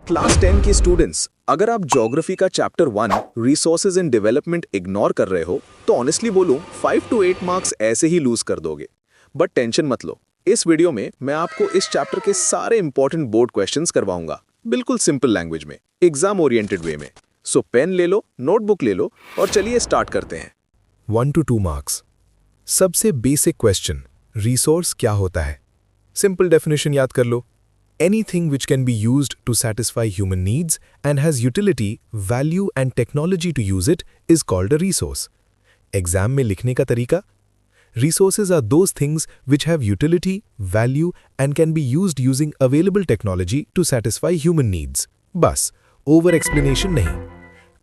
Class 10 के students, अगर आप ज्योग्राफी का chapter 1 resources and development ignore कर रहे हो तो ऑनेस्टली बोलूं 5 to 8 मार्क्स ऐसे ही लूज कर दोगे। बट टेंशन मत लो, इस वीडियो में मैं आपको इस चैप्टर के सारे इंपॉर्टेंट बोर्ड क्वेश्चंस करवाऊंगा, बिल्कुल सिंपल लैंग्वेज में, एग्जाम ओरिएंटेड वे में। सो पेन ले लो, नोटबुक ले लो और चलिए स्टार्ट करते हैं। 1 to 2 मार्क्स। सबसे बेसिक क्वेश्चन, रिसोर्स क्या होता है? सिंपल डेफिनेशन याद कर लो। Anything which can be used to satisfy human needs and has utility, value and technology to use it is called a resource. Exam में लिखने का तरीका, Resources are those things which have utility, value and can be used using available technology to satisfy human needs. बस, over explanation नहीं।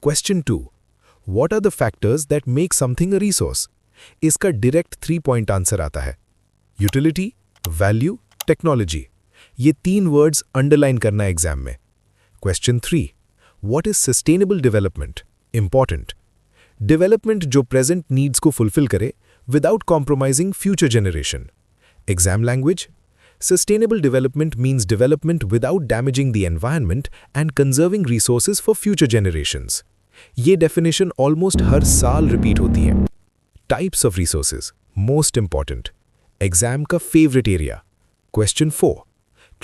Question 2. What are the factors that make something a resource? इसका direct 3-point answer आता है। Utility, value, technology। ये 3 words underline करना है exam में। Question 3, what is sustainable development? Important. Development जो प्रेजेंट नीड्स को फुलफिल करे without compromising future generation. Exam language, sustainable development means development without damaging the environment and conserving resources for future generations. ये definition almost हर साल repeat होती है। Types of resources, most important, exam का favourite area. Question 4,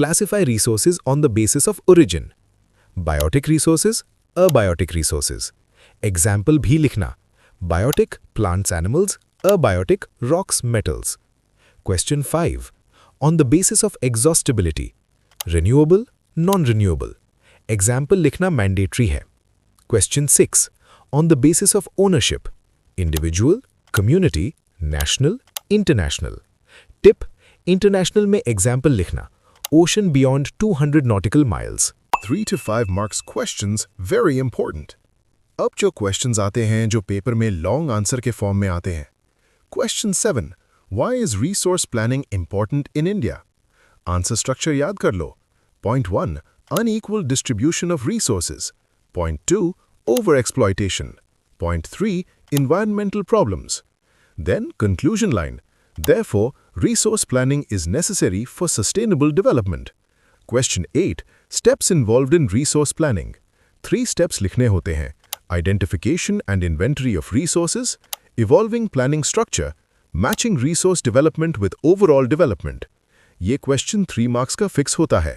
classify resources on the basis of origin. Biotic resources, abiotic resources. Example भी लिखना, biotic plants animals, abiotic rocks metals. Question 5, on the basis of exhaustibility. Renewable, non-renewable. Example लिखना mandatory है। Question 6, on the basis of ownership. Individual, community, national, international. Tip, international में example लिखना, ocean beyond 200 nautical miles. 3 to 5 marks questions very important. अब जो questions आते हैं जो paper में long answer के फॉर्म में आते हैं। Question 7, why is resource planning important in India? Answer structure याद कर लो। Point 1, unequal distribution of resources. Point 2, overexploitation. Point 3, environmental problems. Then conclusion line. Therefore, resource planning is necessary for sustainable development. Question 8. Steps involved in resource planning. 3 steps लिखने होते हैं: identification and inventory of resources, evolving planning structure, matching resource development with overall development. ये question 3 marks का fix होता है।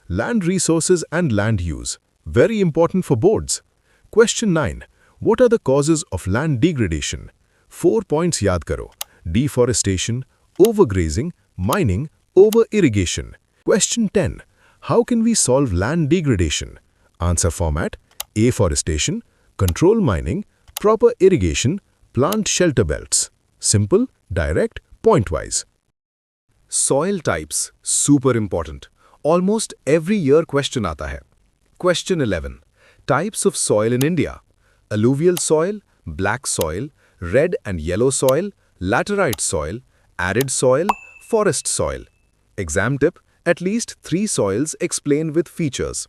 Land resources and land use. Very important for boards. Question 9. What are the causes of land degradation? 4 points याद करो: deforestation, overgrazing, mining, over-irrigation. Question 10. How can we solve land degradation? Answer format: afforestation, control mining, proper irrigation, plant shelter belts. Simple, direct, point-wise. Soil types, super important. Almost every year question आता है। Question 11. Types of soil in India. Alluvial soil, black soil, red and yellow soil, laterite soil, arid soil, forest soil. Exam tip, at least 3 soils explained with features.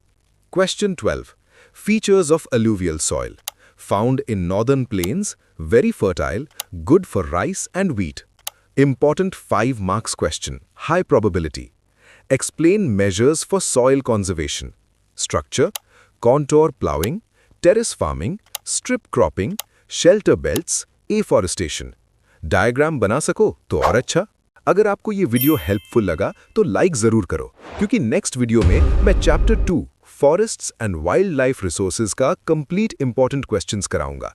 Question 12. Features of alluvial soil. Found in northern plains, very fertile, good for rice and wheat. Important 5 marks question, high probability. Explain measures for soil conservation. Structure, contour ploughing, terrace farming, strip cropping, shelter belts, afforestation. Diagram बना सको तो और अच्छा। अगर आपको ये video helpful लगा तो लाइक जरूर करो, क्योंकि नेक्स्ट वीडियो में मैं chapter 2 forests and wild life resources का कंप्लीट इंपॉर्टेंट क्वेश्चंस कराऊंगा।